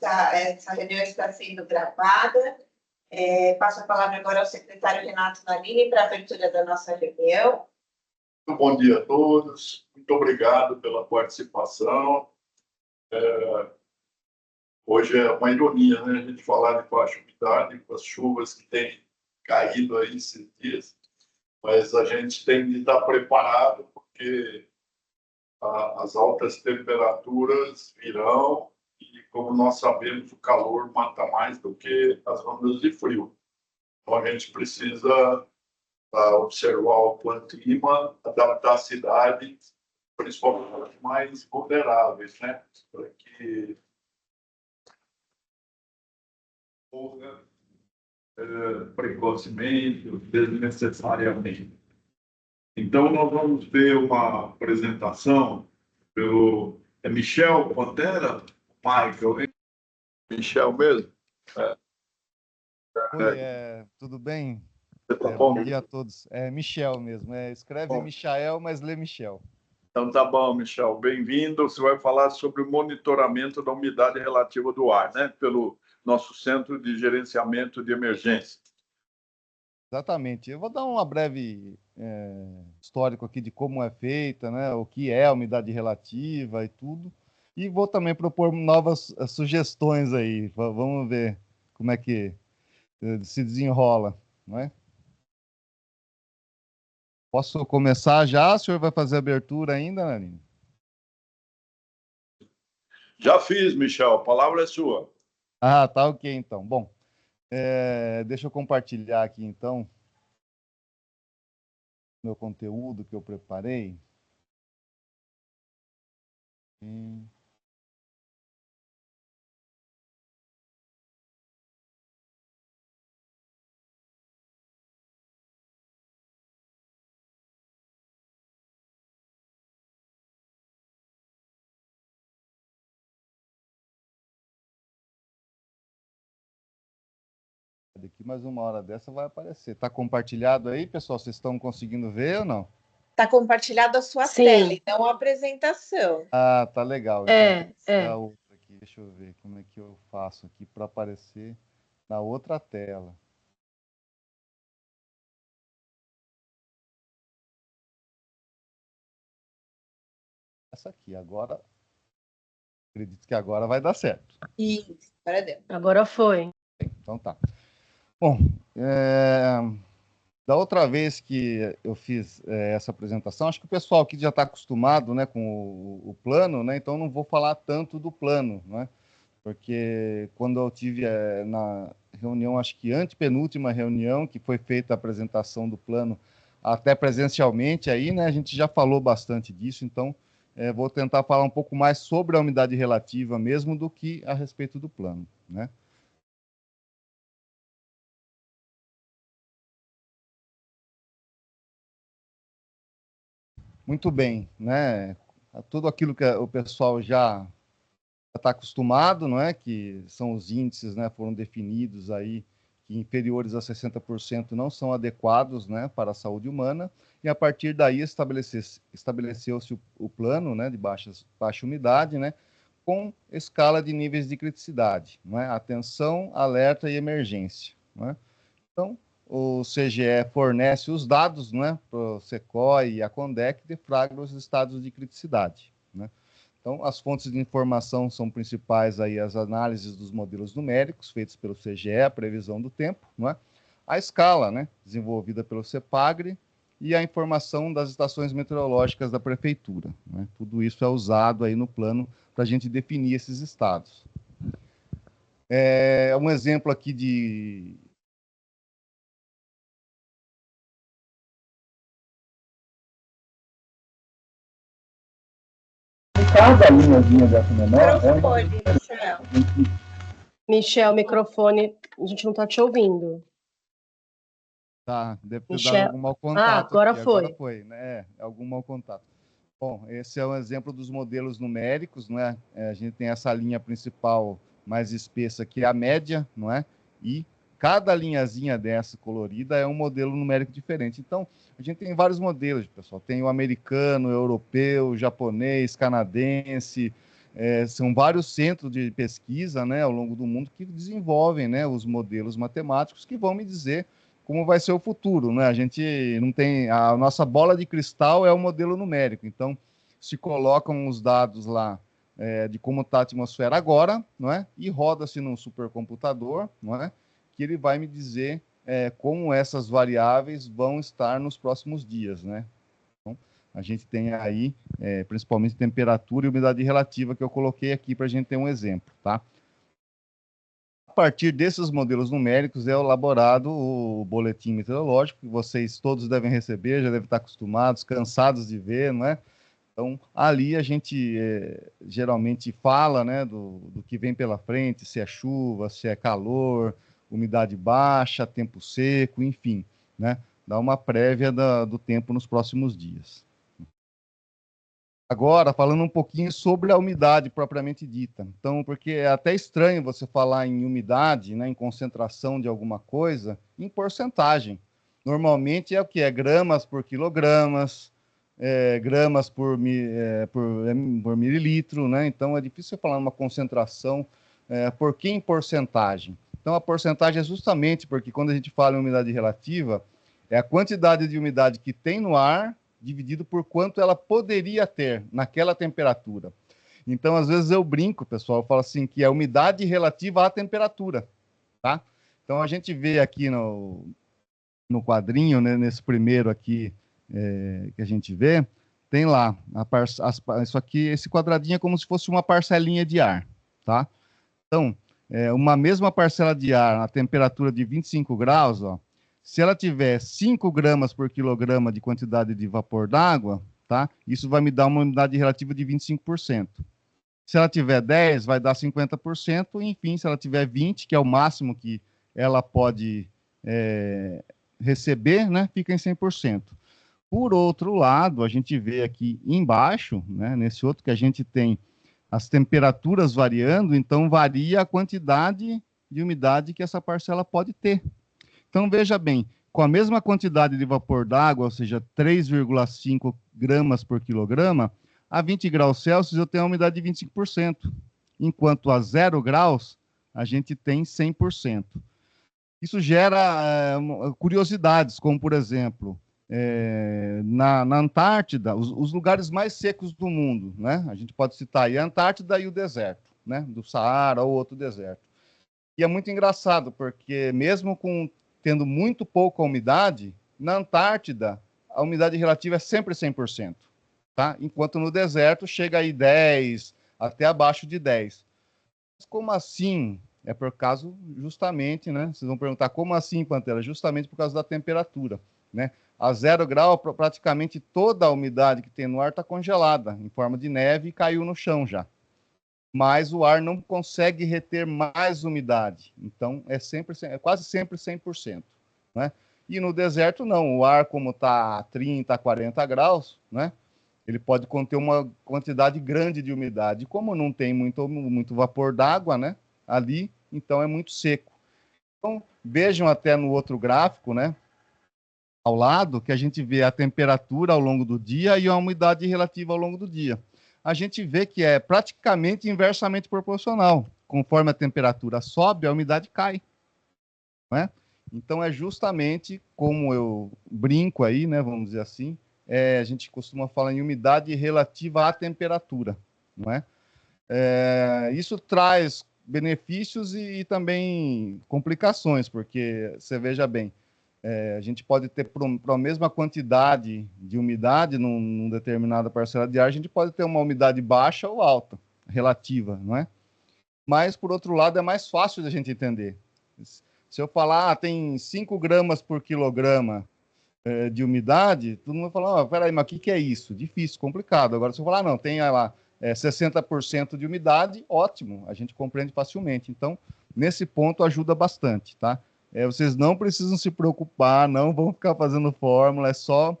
essa reunião está sendo gravada. Passo a palavra agora ao secretário Renato Nalini para a abertura da nossa reunião. Bom dia a todos, muito obrigado pela participação. Hoje é uma ironia, né, a gente falar de baixa umidade com as chuvas que têm caído aí esses dias, mas a gente tem de estar preparado porque as altas temperaturas virão e, como nós sabemos, o calor mata mais do que as ondas de frio. Então, a gente precisa observar o clima, adaptar a cidade, principalmente as mais vulneráveis, né? Para que ocorra precocemente, desnecessariamente. Então, nós vamos ver uma apresentação pelo Michel Pantera, Michael, hein? Michel mesmo? Oi, tudo bem? Bom dia a todos. É Michel mesmo, escreve bom. Michael, mas lê Michel. Então tá bom, Michel, bem-vindo. Você vai falar sobre o monitoramento da umidade relativa do ar, né? Pelo nosso Centro de Gerenciamento de Emergência. Exatamente. Eu vou dar uma breve histórico aqui de como é feita, né? O que é a umidade relativa e tudo. E vou também propor novas sugestões aí. Vamos ver como é que se desenrola, não é? Posso começar já? O senhor vai fazer a abertura ainda, Naline? Já fiz, Michel. A palavra é sua. Ah, tá ok, então. Bom, deixa eu compartilhar aqui, então, meu conteúdo que eu preparei. Daqui mais uma hora dessa vai aparecer. Está compartilhado aí, pessoal? Vocês estão conseguindo ver ou não? Está compartilhado a sua tela, então a apresentação. Ah, tá legal. Então, a outra aqui. Deixa eu ver como é que eu faço aqui para aparecer na outra tela. Essa aqui, agora. Acredito que agora vai dar certo. Isso, para dentro. Agora foi. Então tá. Bom, da outra vez que eu fiz essa apresentação, acho que o pessoal aqui já está acostumado, né, com o plano, né, então não vou falar tanto do plano, né, porque quando eu tive na reunião, acho que antepenúltima reunião, que foi feita a apresentação do plano até presencialmente, aí, né, a gente já falou bastante disso, então vou tentar falar um pouco mais sobre a umidade relativa mesmo do que a respeito do plano, né. Muito bem, né? Tudo aquilo que o pessoal já está acostumado, não é? Que são os índices, né? Foram definidos aí que inferiores a 60% não são adequados, né? Para a saúde humana, e a partir daí estabeleceu-se o plano, né? De baixa umidade, né? Com escala de níveis de criticidade, não é? Atenção, alerta e emergência, não é? Então, o CGE fornece os dados, né, para o SECOI e a CONDEC, deflagra os estados de criticidade, né? Então, as fontes de informação são principais aí as análises dos modelos numéricos feitos pelo CGE, a previsão do tempo, não é? A escala, né, desenvolvida pelo CEPAGRE, e a informação das estações meteorológicas da prefeitura, né? Tudo isso é usado aí no plano para a gente definir esses estados. Um exemplo aqui de cada linhazinha dessa menor Michel, microfone, a gente não está te ouvindo. Tá, deve ter dado algum mau contato. Agora aqui. foi. Agora foi, né? Algum mau contato. Bom, esse é um exemplo dos modelos numéricos, não é? A gente tem essa linha principal mais espessa, que é a média, não é? E cada linhazinha dessa colorida é um modelo numérico diferente. Então, a gente tem vários modelos, pessoal. Tem o americano, o europeu, o japonês, canadense, São vários centros de pesquisa, né, ao longo do mundo que desenvolvem, né, os modelos matemáticos que vão me dizer como vai ser o futuro, né? A gente não tem... A nossa bola de cristal é o modelo numérico, então se colocam os dados lá de como está a atmosfera agora, não é? E roda-se num supercomputador, não é? Que ele vai me dizer como essas variáveis vão estar nos próximos dias, né? Então, a gente tem aí, principalmente temperatura e umidade relativa, que eu coloquei aqui para a gente ter um exemplo, tá? A partir desses modelos numéricos é elaborado o boletim meteorológico, que vocês todos devem receber, já devem estar acostumados, cansados de ver, não é? Então, ali a gente geralmente fala, né, do que vem pela frente, se é chuva, se é calor, umidade baixa, tempo seco, enfim, né? Dá uma prévia do tempo nos próximos dias. Agora, falando um pouquinho sobre a umidade propriamente dita. Então, porque é até estranho você falar em umidade, né, em concentração de alguma coisa, em porcentagem. Normalmente é o que? É gramas por quilogramas, gramas por mililitro, né? Então, é difícil você falar uma concentração, por que em porcentagem? Então, a porcentagem é justamente porque quando a gente fala em umidade relativa, é a quantidade de umidade que tem no ar dividido por quanto ela poderia ter naquela temperatura. Então, às vezes eu brinco, pessoal, eu falo assim, que é a umidade relativa à temperatura, tá? Então, a gente vê aqui no quadrinho, né, nesse primeiro aqui que a gente vê, tem lá, isso aqui, esse quadradinho é como se fosse uma parcelinha de ar, tá? Então, uma mesma parcela de ar, a temperatura de 25 graus, ó, se ela tiver 5 gramas por quilograma de quantidade de vapor d'água, tá? Isso vai me dar uma umidade relativa de 25%. Se ela tiver 10, vai dar 50%. Enfim, se ela tiver 20, que é o máximo que ela pode receber, né? Fica em 100%. Por outro lado, a gente vê aqui embaixo, né? Nesse outro que a gente tem as temperaturas variando, então varia a quantidade de umidade que essa parcela pode ter. Então, veja bem, com a mesma quantidade de vapor d'água, ou seja, 3,5 gramas por quilograma, a 20 graus Celsius eu tenho a umidade de 25%, enquanto a 0 graus a gente tem 100%. Isso gera curiosidades, como, por exemplo, na Antártida, os lugares mais secos do mundo, né? A gente pode citar aí a Antártida e o deserto, né? Do Saara ou outro deserto. E é muito engraçado, porque mesmo tendo muito pouca umidade, na Antártida, a umidade relativa é sempre 100%, tá? Enquanto no deserto chega aí 10, até abaixo de 10. Mas como assim? É por causa, justamente, né? Vocês vão perguntar, como assim, Pantera? Justamente por causa da temperatura, né? A 0 grau, praticamente toda a umidade que tem no ar está congelada, em forma de neve, e caiu no chão já. Mas o ar não consegue reter mais umidade. Então, é quase sempre 100%. Né? E no deserto, não. O ar, como está a 30, 40 graus, né? Ele pode conter uma quantidade grande de umidade. Como não tem muito vapor d'água, né? Ali, então é muito seco. Então, vejam até no outro gráfico, né? Ao lado, que a gente vê a temperatura ao longo do dia e a umidade relativa ao longo do dia. A gente vê que é praticamente inversamente proporcional. Conforme a temperatura sobe, a umidade cai. Né? Então, é justamente como eu brinco aí, né, vamos dizer assim, a gente costuma falar em umidade relativa à temperatura. Não é? Isso traz benefícios e também complicações, porque você veja bem, a gente pode ter, para a mesma quantidade de umidade numa determinada parcela de ar, a gente pode ter uma umidade baixa ou alta, relativa, não é? Mas, por outro lado, é mais fácil de a gente entender. Se eu falar, tem 5 gramas por quilograma de umidade, todo mundo vai falar, peraí, mas o que é isso? Difícil, complicado. Agora, se eu falar, não, tem lá 60% de umidade, ótimo, a gente compreende facilmente. Então, nesse ponto, ajuda bastante, tá? Vocês não precisam se preocupar, não vão ficar fazendo fórmula, é só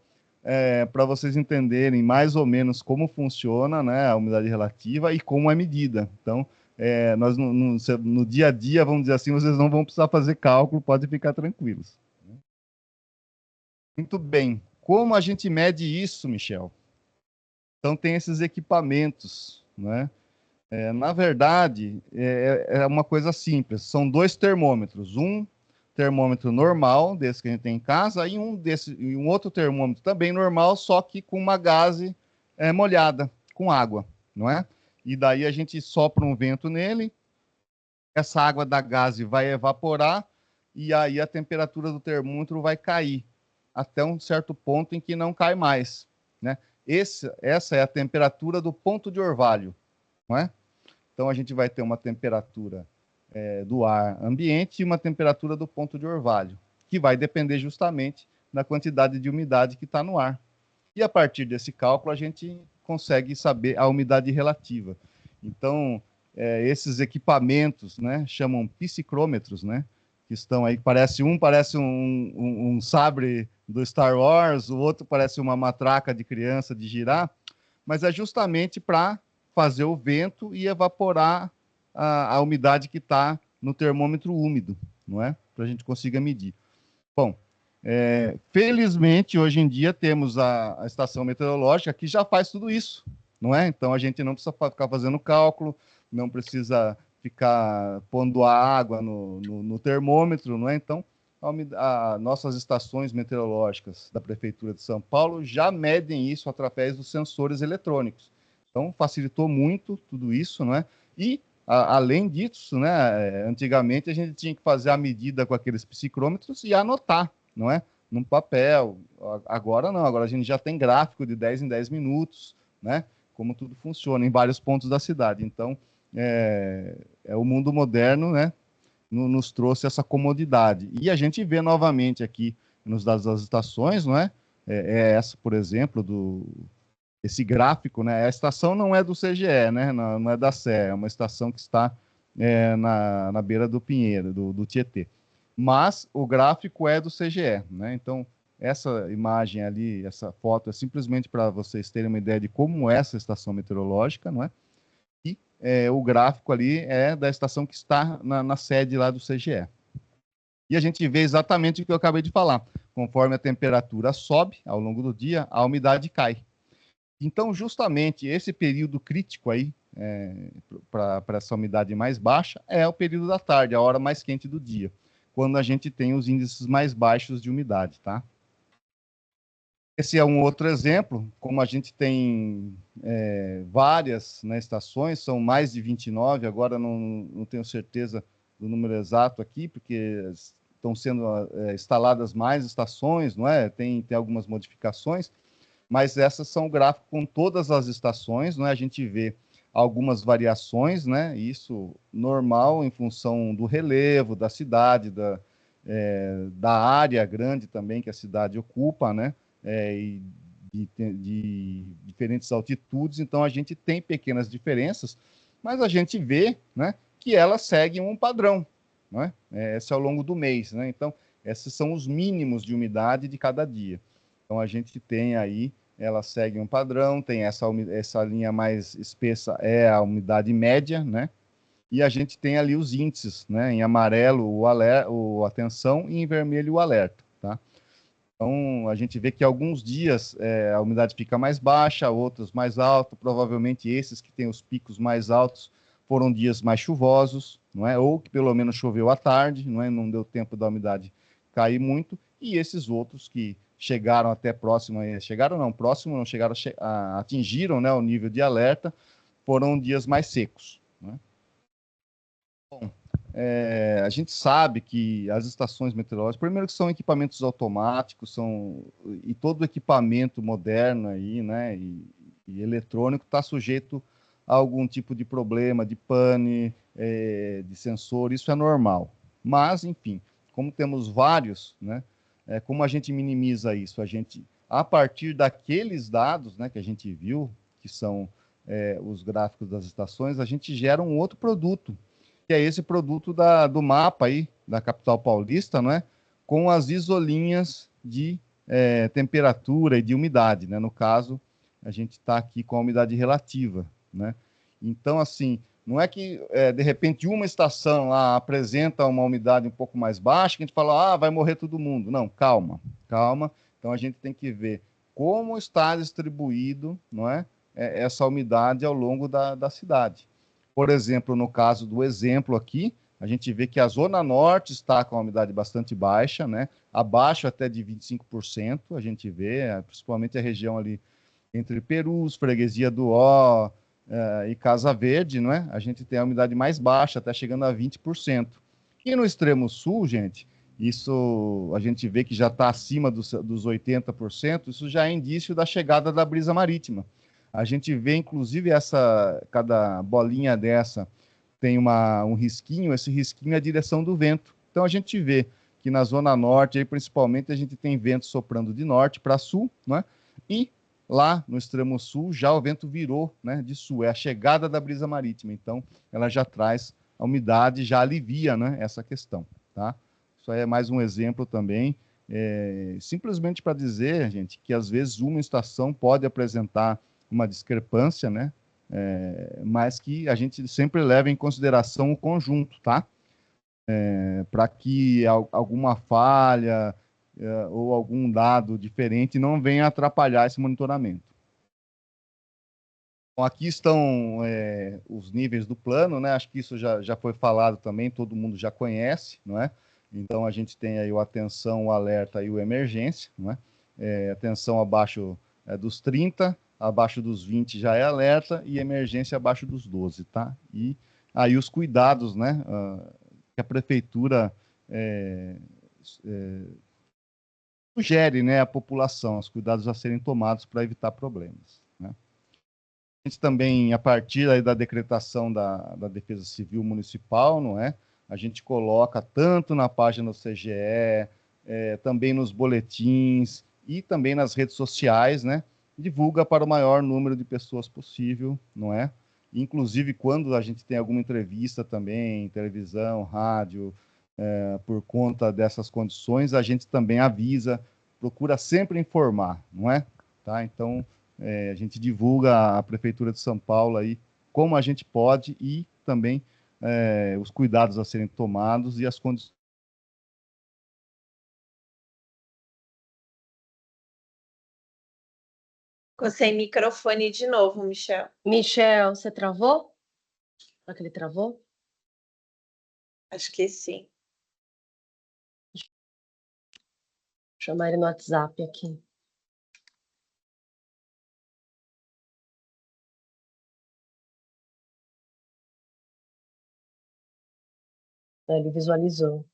para vocês entenderem mais ou menos como funciona, né, a umidade relativa e como é medida. Então, nós no dia a dia, vamos dizer assim, vocês não vão precisar fazer cálculo, podem ficar tranquilos. Muito bem. Como a gente mede isso, Michel? Então, tem esses equipamentos, né? Na verdade, é uma coisa simples. São dois termômetros. Um termômetro normal, desse que a gente tem em casa, e um outro termômetro também normal, só que com uma gaze molhada, com água, não é? E daí a gente sopra um vento nele, essa água da gaze vai evaporar, e aí a temperatura do termômetro vai cair, até um certo ponto em que não cai mais, né? Essa é a temperatura do ponto de orvalho, não é? Então, a gente vai ter uma temperatura do ar ambiente e uma temperatura do ponto de orvalho, que vai depender justamente da quantidade de umidade que está no ar. E a partir desse cálculo, a gente consegue saber a umidade relativa. Então, esses equipamentos, né, chamam psicrômetros, né, que estão aí, parece um sabre do Star Wars, o outro parece uma matraca de criança de girar, mas é justamente para fazer o vento e evaporar a umidade que está no termômetro úmido, não é? Para a gente consiga medir. Bom, felizmente, hoje em dia, temos a estação meteorológica que já faz tudo isso, não é? Então, a gente não precisa ficar fazendo cálculo, não precisa ficar pondo a água no termômetro, não é? Então, nossas estações meteorológicas da Prefeitura de São Paulo já medem isso através dos sensores eletrônicos. Então, facilitou muito tudo isso, não é? E, além disso, né, antigamente a gente tinha que fazer a medida com aqueles psicrômetros e anotar, não é? Num papel. Agora não, agora a gente já tem gráfico de 10 em 10 minutos, né? Como tudo funciona em vários pontos da cidade. Então, o mundo moderno, né, nos trouxe essa comodidade. E a gente vê novamente aqui nos dados das estações, não é? Essa, por exemplo, esse gráfico, né? A estação não é do CGE, né? Não é da SE, é uma estação que está na beira do Pinheiro, do Tietê. Mas o gráfico é do CGE, né? Então, essa imagem ali, essa foto é simplesmente para vocês terem uma ideia de como é essa estação meteorológica, não é? E o gráfico ali é da estação que está na sede lá do CGE. E a gente vê exatamente o que eu acabei de falar. Conforme a temperatura sobe ao longo do dia, a umidade cai. Então, justamente esse período crítico aí, para essa umidade mais baixa, é o período da tarde, a hora mais quente do dia, quando a gente tem os índices mais baixos de umidade, tá? Esse é um outro exemplo, como a gente tem várias, né, estações, são mais de 29, agora não tenho certeza do número exato aqui, porque estão sendo instaladas mais estações, não é? Tem algumas modificações, mas essas são o gráfico com todas as estações, né? A gente vê algumas variações, né? Isso normal em função do relevo da cidade, da área grande também que a cidade ocupa, né? E de diferentes altitudes, então a gente tem pequenas diferenças, mas a gente vê, né, que elas seguem um padrão, né? Esse é ao longo do mês, né? Então, esses são os mínimos de umidade de cada dia. Então, a gente tem aí, ela segue um padrão, tem essa linha mais espessa, é a umidade média, né? E a gente tem ali os índices, né? Em amarelo o atenção e em vermelho o alerta, tá? Então, a gente vê que alguns dias a umidade fica mais baixa, outros mais alta, provavelmente esses que têm os picos mais altos foram dias mais chuvosos, não é? Ou que pelo menos choveu à tarde, não é? Não deu tempo da umidade cair muito, e esses outros que chegaram até próximo, atingiram, né, o nível de alerta, foram dias mais secos, né? Bom, a gente sabe que as estações meteorológicas, primeiro que são equipamentos automáticos, e todo equipamento moderno aí, né, e eletrônico está sujeito a algum tipo de problema, de pane, de sensor, isso é normal. Mas, enfim, como temos vários, né, como a gente minimiza isso? A partir daqueles dados, né, que a gente viu, que são os gráficos das estações, a gente gera um outro produto, que é esse produto do mapa aí, da capital paulista, não é? Com as isolinhas de temperatura e de umidade, né? No caso, a gente está aqui com a umidade relativa, né? Então, assim, não é que, de repente, uma estação lá apresenta uma umidade um pouco mais baixa, que a gente fala, vai morrer todo mundo. Não, calma, calma. Então, a gente tem que ver como está distribuído, não é? Essa umidade ao longo da cidade. Por exemplo, no caso do exemplo aqui, a gente vê que a Zona Norte está com a umidade bastante baixa, né? Abaixo até de 25%, a gente vê, principalmente a região ali entre Perus, Freguesia do Ó e Casa Verde, não é? A gente tem a umidade mais baixa, até chegando a 20%. E no extremo sul, gente, isso a gente vê que já está acima dos 80%, isso já é indício da chegada da brisa marítima. A gente vê, inclusive, cada bolinha dessa tem um risquinho, esse risquinho é a direção do vento. Então a gente vê que na zona norte, aí, principalmente, a gente tem vento soprando de norte para sul, né? E lá no extremo sul já o vento virou, né, de sul, é a chegada da brisa marítima. Então ela já traz a umidade, já alivia, né, essa questão, tá? Isso aí é mais um exemplo também, simplesmente para dizer, gente, que às vezes uma estação pode apresentar uma discrepância, né? Mas que a gente sempre leva em consideração o conjunto, tá? Para que alguma falha ou algum dado diferente não venha atrapalhar esse monitoramento. Bom, aqui estão os níveis do plano, né? Acho que isso já foi falado também, todo mundo já conhece, não é? Então a gente tem aí o atenção, o alerta e o emergência, não é? Atenção abaixo dos 30, abaixo dos 20 já é alerta e emergência abaixo dos 12, tá? E aí os cuidados, né? Que a prefeitura sugere, né, à população, os cuidados a serem tomados para evitar problemas, né? A gente também, a partir aí da decretação da Defesa Civil Municipal, não é? A gente coloca tanto na página do CGE, também nos boletins e também nas redes sociais, né? Divulga para o maior número de pessoas possível, não é? Inclusive, quando a gente tem alguma entrevista também, televisão, rádio, por conta dessas condições, a gente também avisa, procura sempre informar, não é? Tá? Então, a gente divulga a Prefeitura de São Paulo aí como a gente pode e também os cuidados a serem tomados e as condições. Ficou sem microfone de novo, Michel. Michel, você travou? Será que ele travou? Acho que sim. Vou chamar ele no WhatsApp aqui. Ele visualizou.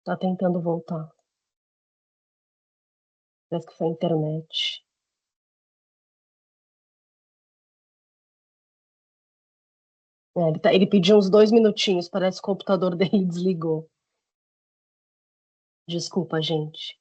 Tá tentando voltar. Parece que foi a internet. Ele pediu uns 2 minutinhos, parece que o computador dele desligou. Desculpa, gente.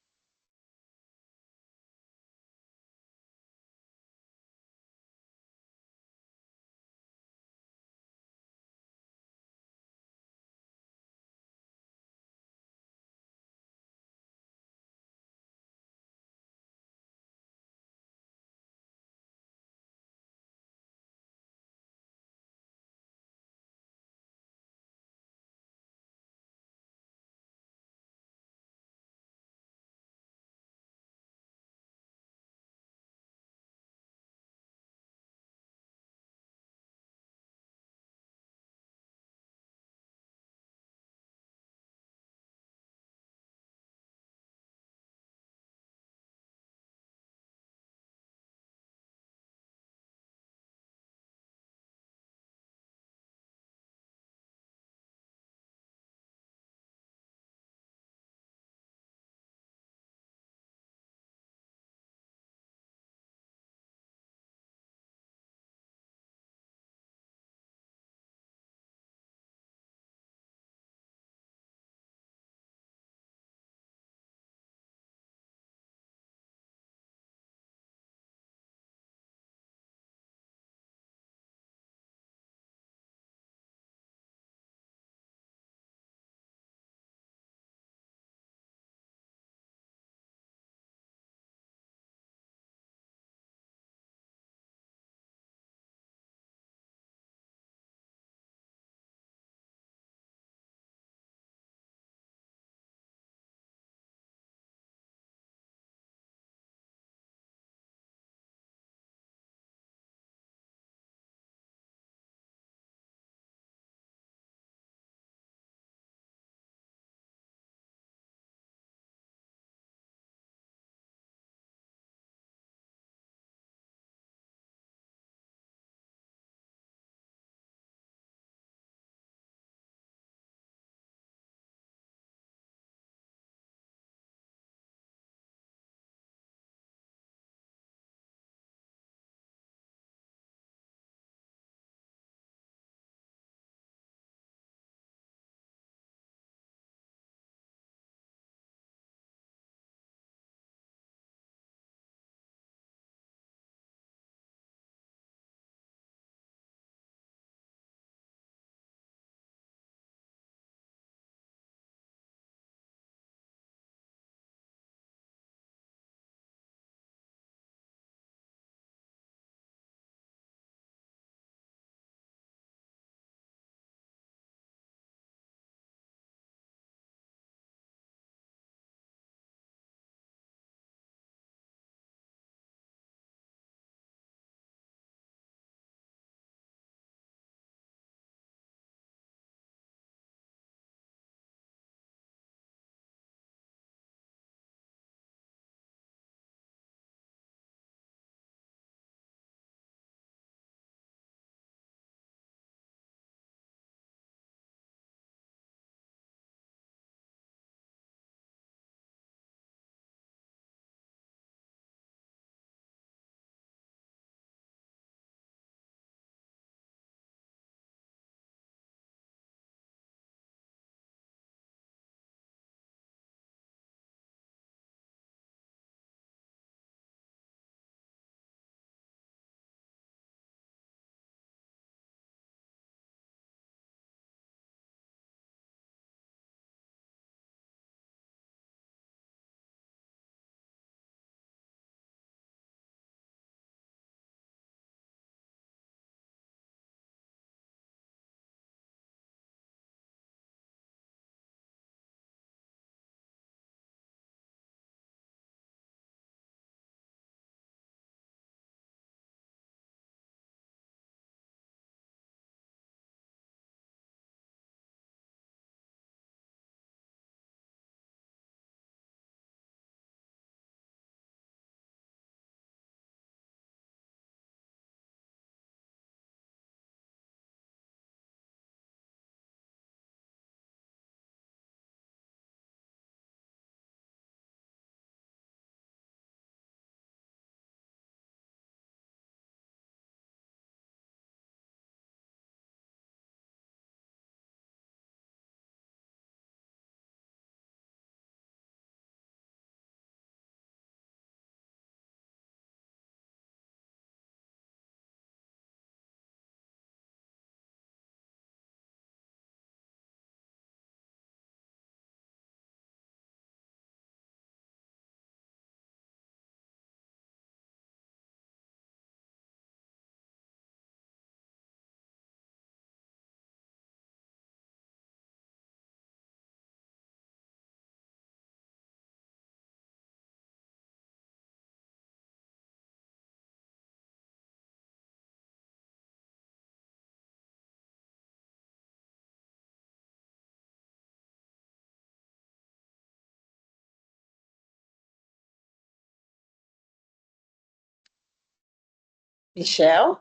Michel?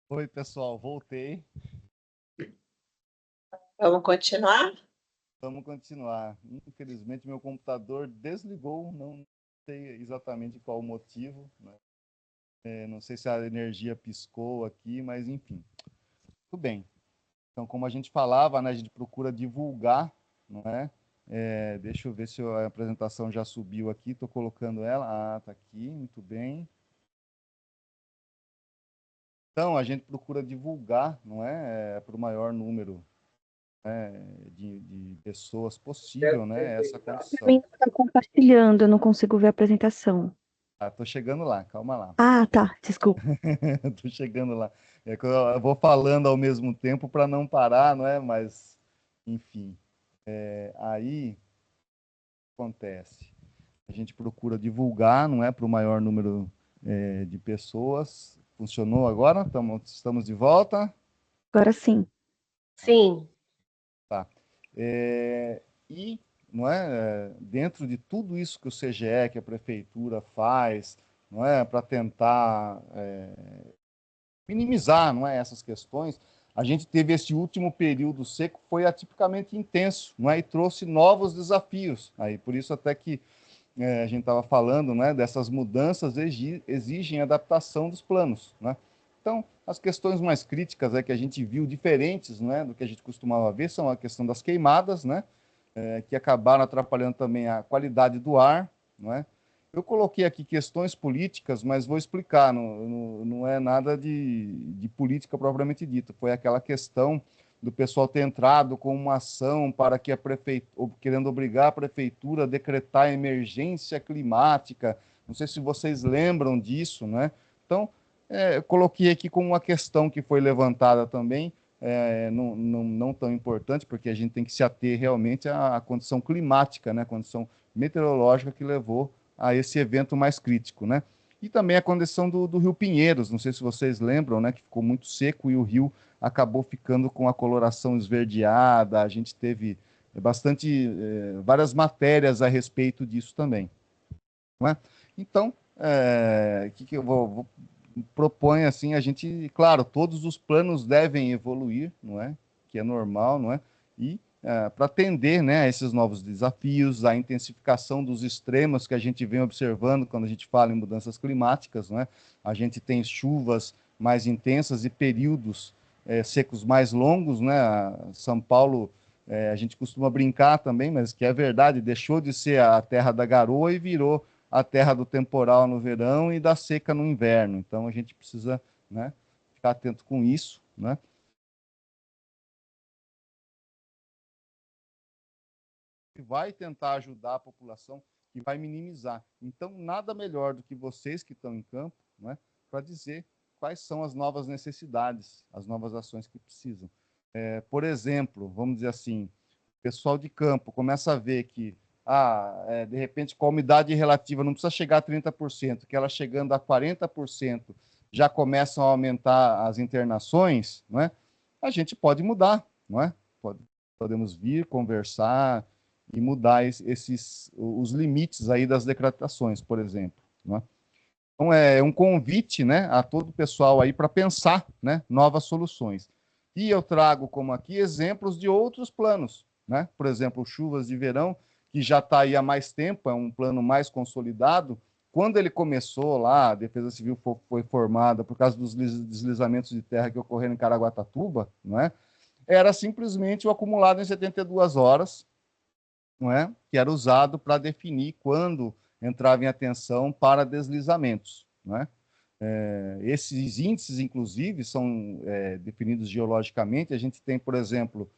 Oi, pessoal, voltei. Vamos continuar? Vamos continuar. Infelizmente, meu computador desligou, não sei exatamente qual o motivo, né? Não sei se a energia piscou aqui, mas enfim. Tudo bem. Então, como a gente falava, né, a gente procura divulgar, não é? Deixa eu ver se a apresentação já subiu aqui, estou colocando ela. Ah, está aqui, muito bem. Então, a gente procura divulgar, não é, para o maior número, né, de pessoas possível, né, essa condição. Mim está compartilhando, eu não consigo ver a apresentação. Estou chegando lá, calma lá. Ah, tá, desculpa. Estou chegando lá. É que eu vou falando ao mesmo tempo para não parar, não é? Mas, enfim, aí acontece. A gente procura divulgar, não é, para o maior número de pessoas. Funcionou agora? Estamos de volta? Agora sim. Sim. Tá. E, não é, dentro de tudo isso que o CGE, que a prefeitura faz, não é, para tentar minimizar, não é, essas questões, a gente teve esse último período seco, foi atipicamente intenso, não é, e trouxe novos desafios. Aí, por isso até que a gente estava falando, né, dessas mudanças exigem adaptação dos planos, né? Então, as questões mais críticas que a gente viu diferentes, né, do que a gente costumava ver, são a questão das queimadas, né, que acabaram atrapalhando também a qualidade do ar, não é? Eu coloquei aqui questões políticas, mas vou explicar, não é nada de política propriamente dita, foi aquela questão do pessoal ter entrado com uma ação para que a prefeitura, querendo obrigar a prefeitura a decretar emergência climática, não sei se vocês lembram disso, né? Então, eu coloquei aqui como uma questão que foi levantada também, não tão importante, porque a gente tem que se ater realmente à condição climática, né? A condição meteorológica que levou a esse evento mais crítico, né? E também a condição do Rio Pinheiros, não sei se vocês lembram, né? Que ficou muito seco e o rio acabou ficando com a coloração esverdeada, a gente teve várias matérias a respeito disso também, não é? Então, que eu vou propõe assim, a gente, claro, todos os planos devem evoluir, não é? Que é normal, não é? E para atender, né, a esses novos desafios, a intensificação dos extremos que a gente vem observando quando a gente fala em mudanças climáticas, não é? A gente tem chuvas mais intensas e períodos secos mais longos, né? São Paulo, a gente costuma brincar também, mas que é verdade, deixou de ser a terra da garoa e virou a terra do temporal no verão e da seca no inverno. Então a gente precisa, né, ficar atento com isso, né? E vai tentar ajudar a população e vai minimizar. Então nada melhor do que vocês que estão em campo, né, para dizer quais são as novas necessidades, as novas ações que precisam. Por exemplo, vamos dizer assim, o pessoal de campo começa a ver que de repente, com a umidade relativa não precisa chegar a 30%, que ela chegando a 40% já começam a aumentar as internações, não é? A gente pode mudar, não é? Podemos vir, conversar e mudar os limites aí das decretações, por exemplo, não é? Então, é um convite, né, a todo o pessoal aí para pensar, né, novas soluções. E eu trago como aqui exemplos de outros planos, né? Por exemplo, chuvas de verão, que já está aí há mais tempo, é um plano mais consolidado. Quando ele começou lá, a Defesa Civil foi formada por causa dos deslizamentos de terra que ocorreram em Caraguatatuba, não é? Era simplesmente o acumulado em 72 horas, não é? Que era usado para definir quando entrava em atenção para deslizamentos, não é? Esses índices, inclusive, são definidos geologicamente. A gente tem, por exemplo,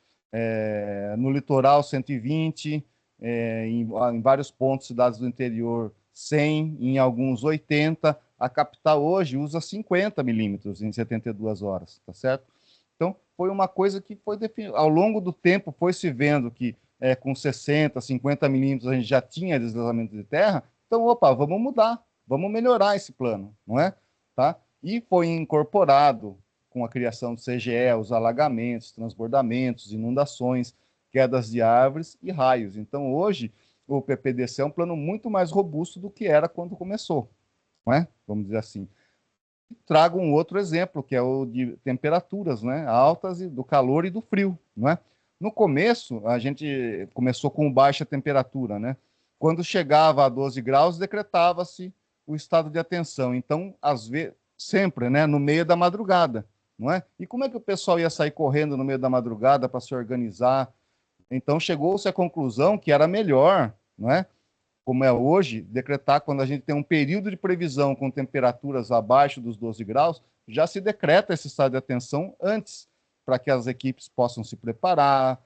no litoral 120, em vários pontos, cidades do interior 100, em alguns 80. A capital hoje usa 50 milímetros em 72 horas, tá certo? Então, foi uma coisa que foi definida. Ao longo do tempo, foi se vendo que com 60, 50 milímetros a gente já tinha deslizamento de terra. Então, opa, vamos mudar, vamos melhorar esse plano, não é? Tá? E foi incorporado com a criação do CGE, os alagamentos, transbordamentos, inundações, quedas de árvores e raios. Então, hoje, o PPDC é um plano muito mais robusto do que era quando começou. não é? Vamos dizer assim. Trago um outro exemplo, que é o de temperaturas, né? Altas do calor e do frio, não é? No começo, a gente começou com baixa temperatura, né? Quando chegava a 12 graus, decretava-se o estado de atenção. Então, às vezes, sempre, né? No meio da madrugada, não é? E como é que o pessoal ia sair correndo no meio da madrugada para se organizar? Então, chegou-se à conclusão que era melhor, não é? Como é hoje, decretar quando a gente tem um período de previsão com temperaturas abaixo dos 12 graus, já se decreta esse estado de atenção antes, para que as equipes possam se preparar,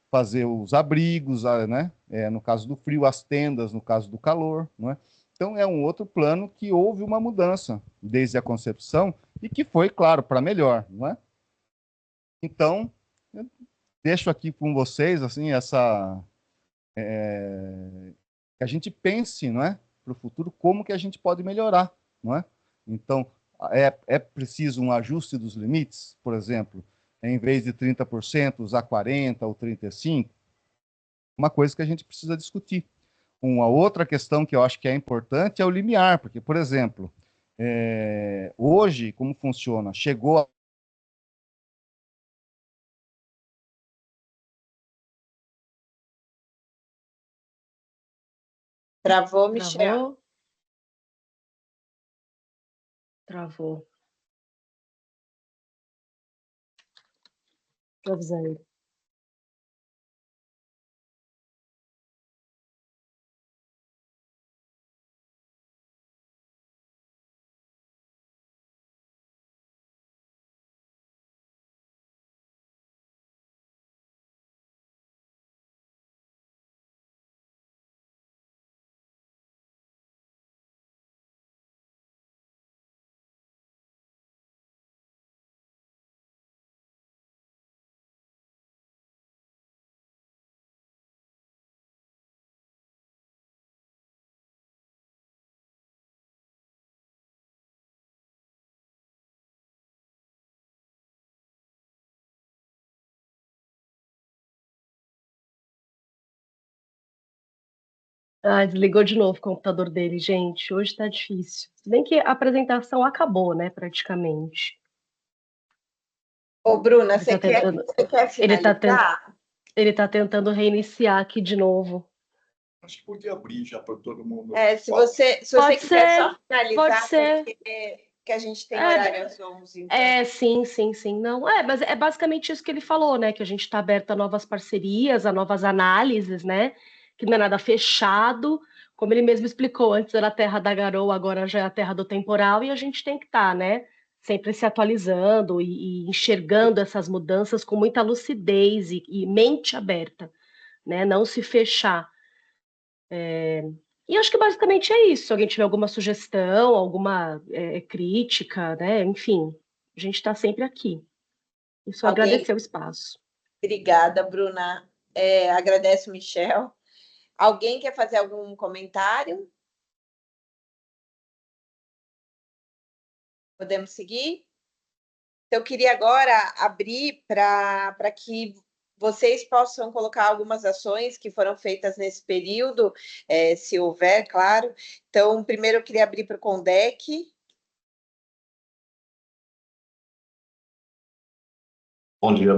fazer os abrigos, né? No caso do frio, as tendas, no caso do calor, não é? Então, é um outro plano que houve uma mudança desde a concepção e que foi, claro, para melhor, não é? Então, eu deixo aqui com vocês, assim, essa... que a gente pense, não é, para o futuro, como que a gente pode melhorar, não é? Então, é preciso um ajuste dos limites, por exemplo, em vez de 30%, usar 40% ou 35%, uma coisa que a gente precisa discutir. Uma outra questão que eu acho que é importante é o limiar, porque, por exemplo, hoje, como funciona? Chegou Travou, Michel. Travou. Tô avisando. Ah, desligou de novo o computador dele, gente. Hoje tá difícil. Se bem que a apresentação acabou, né, praticamente. Ô, Bruna, Ele tá você quer tentando, ele tá, ten- finalizar? ele tá tentando reiniciar aqui de novo. Acho que podia abrir já para todo mundo. Se você Pode quiser ser, só pode finalizar, ser. porque que a gente tem É, horário às 11, então. sim. Não, mas é basicamente isso que ele falou, né? Que a gente está aberto a novas parcerias, a novas análises, né? Que não é nada fechado. Como ele mesmo explicou, antes era a terra da garoa, agora já é a terra do temporal, e a gente tem que estar, né? Sempre se atualizando e enxergando essas mudanças com muita lucidez e mente aberta, né? Não se fechar. E acho que basicamente é isso. Se alguém tiver alguma sugestão, alguma crítica, né? Enfim, a gente está sempre aqui. E só Alguém? agradecer o espaço. Obrigada, Bruna. Agradeço, Michel. Alguém quer fazer algum comentário? Podemos seguir? Eu queria agora abrir para que vocês possam colocar algumas ações que foram feitas nesse período, se houver, claro. Então, primeiro eu queria abrir para o Condec. Bom dia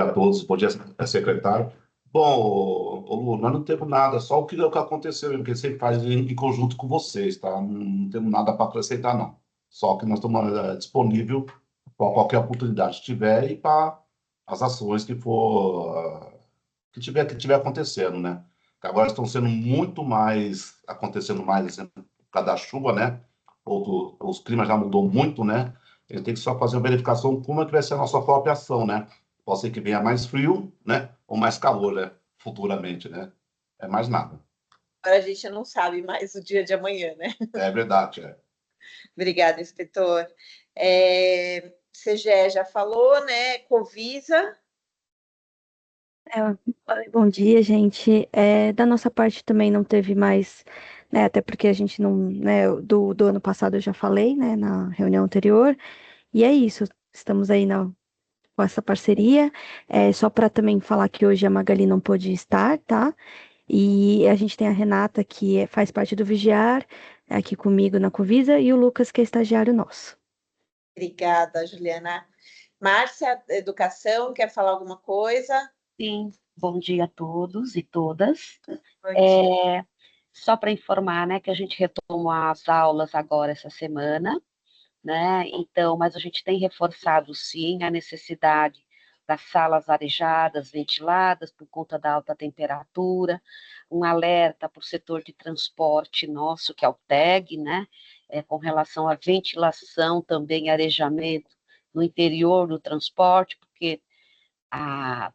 a todos, bom dia, secretário. Bom, Lu, nós não temos nada, só o que aconteceu, mesmo, que ele sempre faz em conjunto com vocês, tá? Não temos nada para acrescentar, não. Só que nós estamos disponível para qualquer oportunidade que tiver e para as ações que tiver acontecendo, né? Que agora estão sendo muito mais, acontecendo mais, assim, por causa da chuva, né? Os climas já mudou muito, né? Ele tem que só fazer uma verificação como é que vai ser a nossa própria ação, né? Pode ser que venha mais frio, né? Ou mais calor, né? Futuramente, né? É mais nada. Agora a gente não sabe mais o dia de amanhã, né? É verdade, é. Obrigada, inspetor. CGE já falou, né? Covisa. Bom dia, gente. Da nossa parte também não teve mais, né? Até porque a gente não, né? Do ano passado eu já falei, né? Na reunião anterior. E é isso. Estamos aí com essa parceria. Só para também falar que hoje a Magali não pôde estar, tá? E a gente tem a Renata, que faz parte do Vigiar. aqui comigo na Covisa, e o Lucas, que é estagiário nosso. Obrigada, Juliana. Márcia, Educação, quer falar alguma coisa? Sim, bom dia a todos e todas. Bom dia. Só para informar, né, que a gente retomou as aulas agora essa semana, né? Então, mas a gente tem reforçado sim a necessidade das salas arejadas, ventiladas por conta da alta temperatura, um alerta para o setor de transporte nosso, que é o TEG, né? Com relação à ventilação também, arejamento no interior do transporte, porque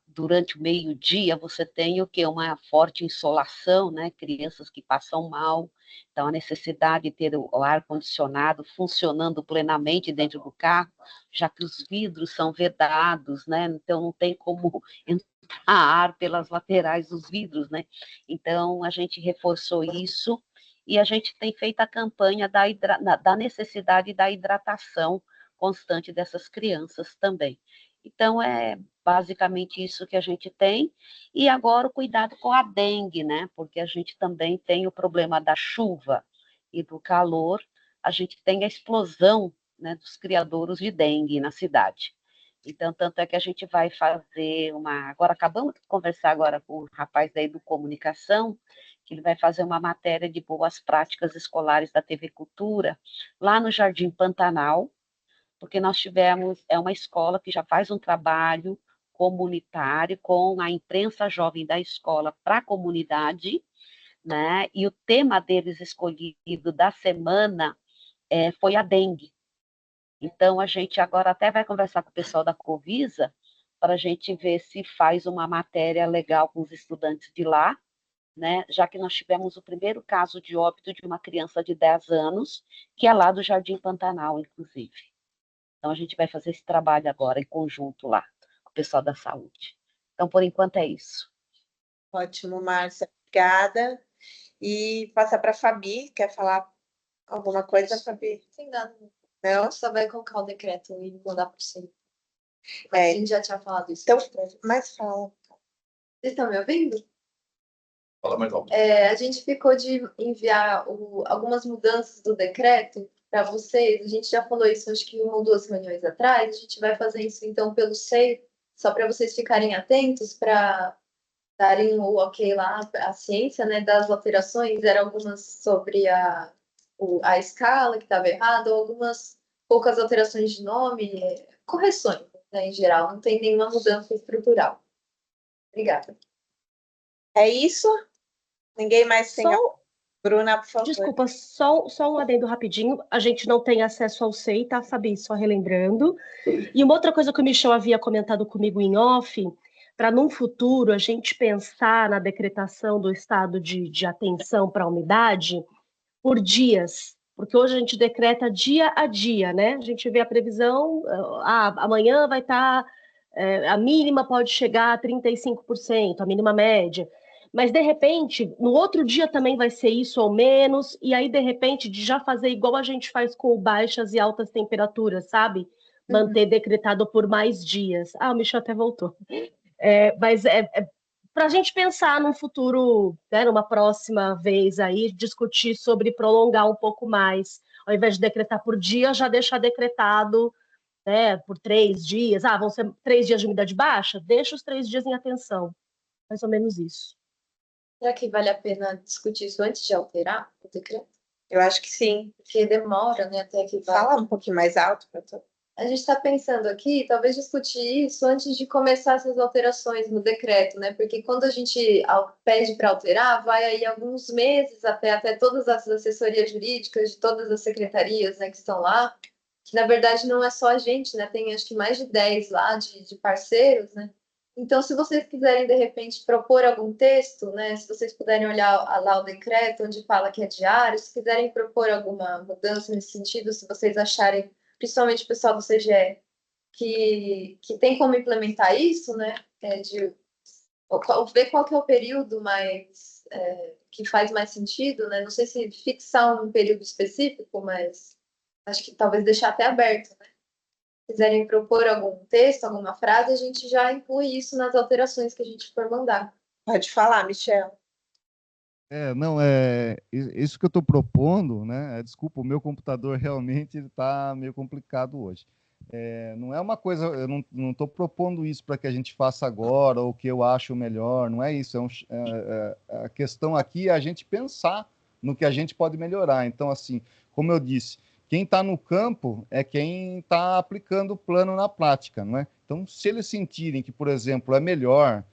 durante o meio-dia você tem o que? Uma forte insolação, né? Crianças que passam mal, então a necessidade de ter o ar-condicionado funcionando plenamente dentro do carro, já que os vidros são vedados, né? Então não tem como entrar ar pelas laterais dos vidros, né? Então a gente reforçou isso e a gente tem feito a campanha da necessidade da hidratação constante dessas crianças também. Então, é basicamente isso que a gente tem. E agora o cuidado com a dengue, né? Porque a gente também tem o problema da chuva e do calor. A gente tem a explosão, né, dos criadouros de dengue na cidade. Então, tanto é que a gente vai fazer uma... Agora, acabamos de conversar agora com o rapaz da Educomunicação, que ele vai fazer uma matéria de boas práticas escolares da TV Cultura, lá no Jardim Pantanal, porque nós tivemos, é uma escola que já faz um trabalho comunitário com a imprensa jovem da escola para a comunidade, né? E o tema deles escolhido da semana foi a dengue. Então, a gente agora até vai conversar com o pessoal da Covisa para a gente ver se faz uma matéria legal com os estudantes de lá, né? Já que nós tivemos o primeiro caso de óbito de uma criança de 10 anos, que é lá do Jardim Pantanal, inclusive. Então, a gente vai fazer esse trabalho agora em conjunto lá, com o pessoal da saúde. Então, por enquanto, é isso. Ótimo, Márcia. Obrigada. E passar para a Fabi. Quer falar alguma coisa, Fabi? Sim, não. Não? Só vai colocar o decreto e mandar por cima. Mas a gente já tinha falado isso. Então, mas fala. Vocês estão me ouvindo? Fala mais alto. A gente ficou de enviar algumas mudanças do decreto para vocês. A gente já falou isso, acho que 1 ou 2 reuniões atrás. A gente vai fazer isso, então, pelo SEI, só para vocês ficarem atentos, para darem o ok lá, a ciência, né, das alterações. Eram algumas sobre a escala, que estava errada, ou algumas poucas alterações de nome, correções, né, em geral. Não tem nenhuma mudança estrutural. Obrigada. É isso? Ninguém mais tem... Bruna, por favor. Desculpa, só um adendo rapidinho. A gente não tem acesso ao SEI, tá, Fabi? Só relembrando. E uma outra coisa que o Michel havia comentado comigo em off, para num futuro a gente pensar na decretação do estado de atenção para a umidade por dias. Porque hoje a gente decreta dia a dia, né? A gente vê a previsão, amanhã vai estar, a mínima pode chegar a 35%, a mínima média. Mas, de repente, no outro dia também vai ser isso ou menos, e aí, de repente, de já fazer igual a gente faz com baixas e altas temperaturas, sabe? Manter decretado por mais dias. O Michel até voltou. Mas para a gente pensar num futuro, né, numa próxima vez aí, discutir sobre prolongar um pouco mais. Ao invés de decretar por dia, já deixar decretado, né, por 3 dias. Vão ser 3 dias de umidade baixa? Deixa os 3 dias em atenção. Mais ou menos isso. Será que vale a pena discutir isso antes de alterar o decreto? Eu acho que sim. Porque demora, né, até que vai. Fala um pouquinho mais alto para tu. A gente está pensando aqui, talvez discutir isso antes de começar essas alterações no decreto, né? Porque quando a gente pede para alterar, vai aí alguns meses até todas as assessorias jurídicas de todas as secretarias, né, que estão lá, que na verdade não é só a gente, né? Tem acho que mais de 10 lá de parceiros, né? Então, se vocês quiserem, de repente, propor algum texto, né? Se vocês puderem olhar lá o decreto, onde fala que é diário, se quiserem propor alguma mudança nesse sentido, se vocês acharem, principalmente o pessoal do CGE, que tem como implementar isso, né? Ver qual que é o período mais que faz mais sentido, né? Não sei se fixar um período específico, mas acho que talvez deixar até aberto, né? Se quiserem propor algum texto, alguma frase, a gente já inclui isso nas alterações que a gente for mandar. Pode falar, Michel. Não, isso que eu estou propondo, né? Desculpa, o meu computador realmente está meio complicado hoje. Não é uma coisa, eu não estou propondo isso para que a gente faça agora ou que eu acho melhor, não é isso. A questão aqui é a gente pensar no que a gente pode melhorar. Então, assim, como eu disse, quem está no campo é quem está aplicando o plano na prática, não é? Então, se eles sentirem que, por exemplo, é melhor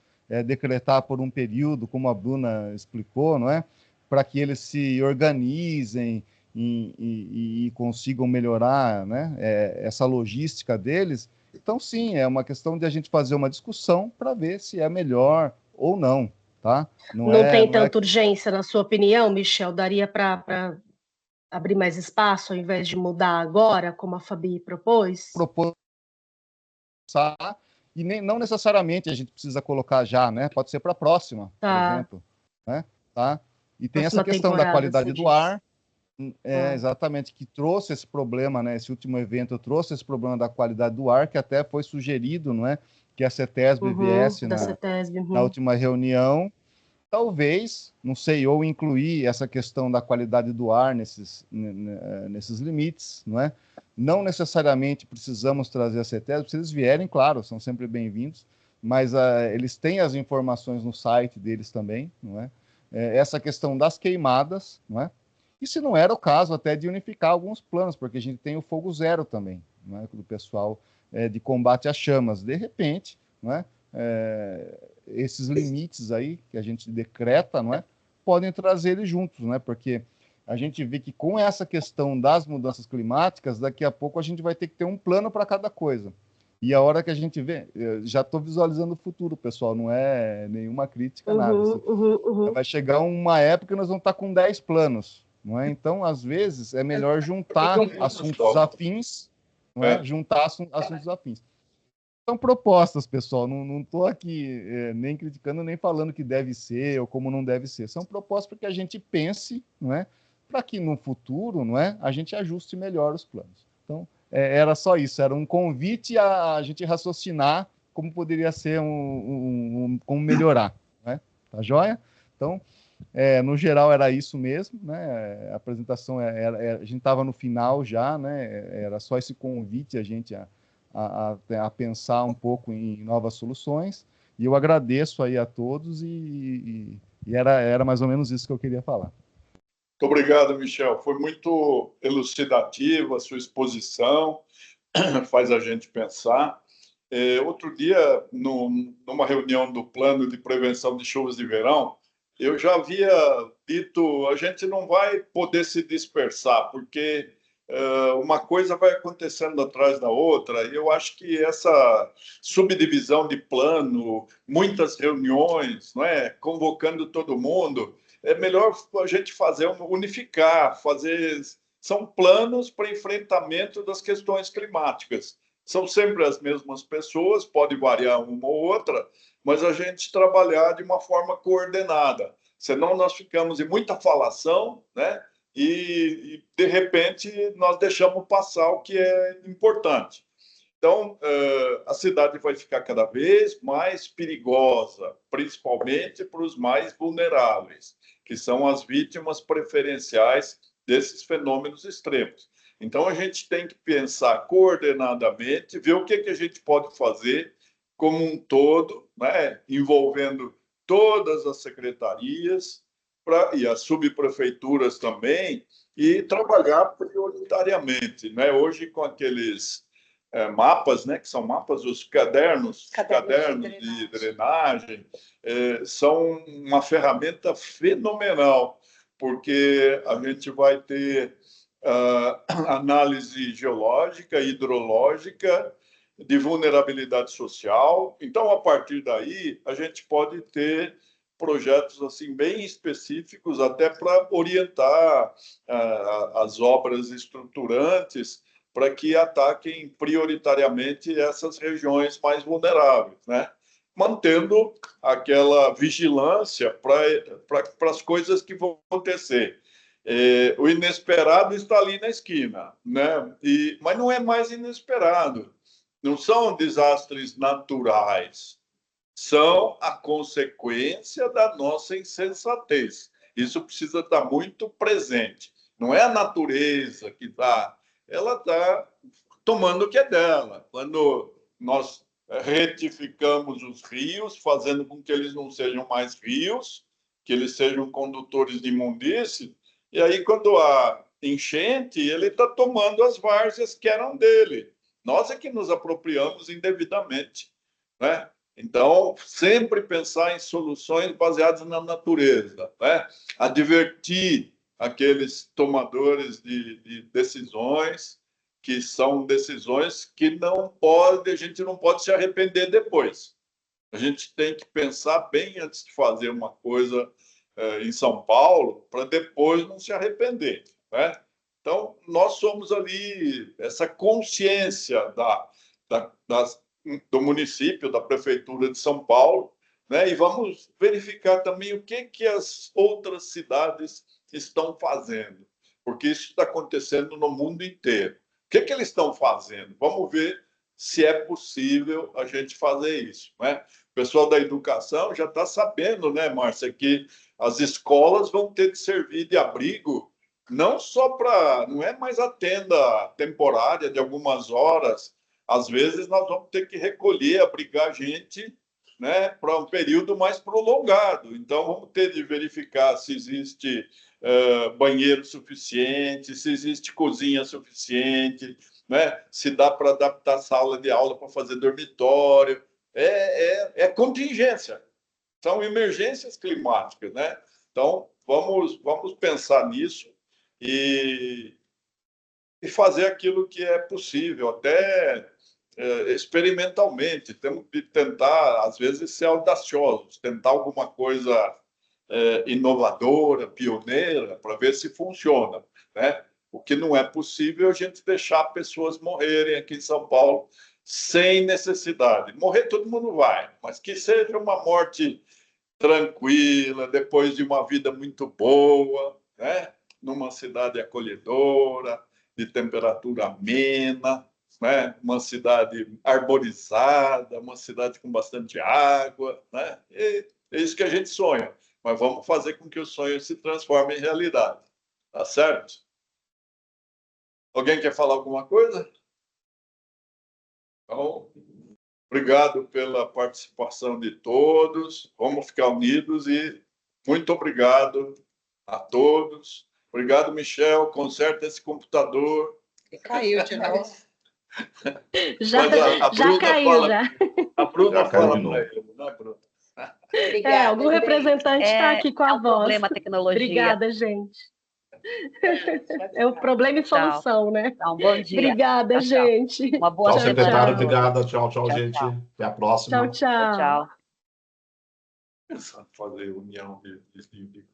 decretar por um período, como a Bruna explicou, não é? Para que eles se organizem e consigam melhorar, né? Essa logística deles. Então, sim, é uma questão de a gente fazer uma discussão para ver se é melhor ou não, tá? Não tem tanta urgência, na sua opinião, Michel? Daria para abrir mais espaço ao invés de mudar agora, como a Fabi propôs? E não necessariamente a gente precisa colocar já, né? Pode ser para a próxima, por exemplo, né? Tá? E tem essa questão da qualidade do ar, exatamente, que trouxe esse problema, né? Esse último evento trouxe esse problema da qualidade do ar, que até foi sugerido, não é? Que a CETESB viesse na última reunião. Talvez, não sei, ou incluir essa questão da qualidade do ar nesses limites, não é? Não necessariamente precisamos trazer a CETESB, se eles vierem, claro, são sempre bem-vindos, mas eles têm as informações no site deles também, não é? Essa questão das queimadas, não é? E se não era o caso até de unificar alguns planos, porque a gente tem o Fogo Zero também, não é? Do pessoal de combate às chamas. De repente, não é? Esses limites aí que a gente decreta, não é? Podem trazer eles juntos, né? Porque a gente vê que com essa questão das mudanças climáticas, daqui a pouco a gente vai ter que ter um plano para cada coisa. E a hora que a gente vê, já estou visualizando o futuro, pessoal, não é nenhuma crítica, nada. Vai chegar uma época que nós vamos estar com 10 planos, não é? Então, às vezes, é melhor juntar assuntos afins, não é? Juntar assuntos afins. São propostas, pessoal, não estou aqui nem criticando, nem falando que deve ser ou como não deve ser. São propostas para que a gente pense, não é? Para que no futuro, não é? A gente ajuste melhor os planos. Então, era só isso, era um convite a gente raciocinar como poderia ser como melhorar, né? Tá joia? Então, no geral era isso mesmo, né? A apresentação a gente estava no final já, né? Era só esse convite a gente a pensar um pouco em novas soluções. E eu agradeço aí a todos e era mais ou menos isso que eu queria falar. Muito obrigado, Michel. Foi muito elucidativa a sua exposição, faz a gente pensar. Outro dia, numa reunião do Plano de Prevenção de Chuvas de Verão, eu já havia dito, a gente não vai poder se dispersar, porque uma coisa vai acontecendo atrás da outra, e eu acho que essa subdivisão de plano, muitas reuniões, não é? Convocando todo mundo, é melhor a gente unificar, são planos para enfrentamento das questões climáticas. São sempre as mesmas pessoas, pode variar uma ou outra, mas a gente trabalhar de uma forma coordenada. Senão nós ficamos em muita falação, né? E de repente, nós deixamos passar o que é importante. Então, a cidade vai ficar cada vez mais perigosa, principalmente para os mais vulneráveis, que são as vítimas preferenciais desses fenômenos extremos. Então, a gente tem que pensar coordenadamente, ver o que a gente pode fazer como um todo, né, envolvendo todas as secretarias e as subprefeituras também, e trabalhar prioritariamente, né? Hoje, com aqueles mapas, né, que são mapas, os cadernos de drenagem, são uma ferramenta fenomenal, porque a gente vai ter análise geológica, hidrológica, de vulnerabilidade social. Então, a partir daí, a gente pode ter projetos assim bem específicos até para orientar as obras estruturantes para que ataquem prioritariamente essas regiões mais vulneráveis, né? Mantendo aquela vigilância para as coisas que vão acontecer. O inesperado está ali na esquina, né? Mas não é mais inesperado. Não são desastres naturais, são a consequência da nossa insensatez. Isso precisa estar muito presente. Não é a natureza que está, ela está tomando o que é dela. Quando nós retificamos os rios, fazendo com que eles não sejam mais rios, que eles sejam condutores de imundície, e aí quando há enchente, ele está tomando as várzeas que eram dele. Nós é que nos apropriamos indevidamente, né? Então, sempre pensar em soluções baseadas na natureza, né? Advertir aqueles tomadores de decisões, que são decisões que a gente não pode se arrepender depois. A gente tem que pensar bem antes de fazer uma coisa em São Paulo, para depois não se arrepender, né? Então, nós somos ali essa consciência do município, da prefeitura de São Paulo, né? E vamos verificar também o que as outras cidades estão fazendo, porque isso está acontecendo no mundo inteiro. O que eles estão fazendo? Vamos ver se é possível a gente fazer isso, né? O pessoal da educação já está sabendo, né, Márcia, que as escolas vão ter que servir de abrigo, não só para... Não é mais a tenda temporária de algumas horas. Às vezes nós vamos ter que recolher, abrigar gente, né, para um período mais prolongado. Então, vamos ter de verificar se existe banheiro suficiente, se existe cozinha suficiente, né, se dá para adaptar a sala de aula para fazer dormitório. É contingência. São emergências climáticas, né? Então, vamos pensar nisso e fazer aquilo que é possível, até experimentalmente. Temos que tentar, às vezes, ser audaciosos, tentar alguma coisa inovadora, pioneira, para ver se funciona, né? O que não é possível é a gente deixar pessoas morrerem aqui em São Paulo sem necessidade. Morrer todo mundo vai, mas que seja uma morte tranquila, depois de uma vida muito boa, né? Numa cidade acolhedora, de temperatura amena, né? Uma cidade arborizada, uma cidade com bastante água, né? E é isso que a gente sonha, mas vamos fazer com que o sonho se transforme em realidade, tá certo? Alguém quer falar alguma coisa? Então, obrigado pela participação de todos. Vamos ficar unidos e muito obrigado a todos. Obrigado, Michel. Conserta esse computador. E caiu de novo. Já caiu, já. A Bruna Já caiu fala de novo. para ele, né, Bruna? Obrigada, Algum representante está aqui com a voz. Problema tecnologia. Obrigada, gente. É o problema e solução, né? Então, bom dia. Obrigada, Tchau, tchau. gente. Uma boa Tchau, semana. secretária. Obrigada. Tchau, Tchau, gente. tchau. Até a próxima. Tchau, tchau. Tchau. Pensando em fazer união de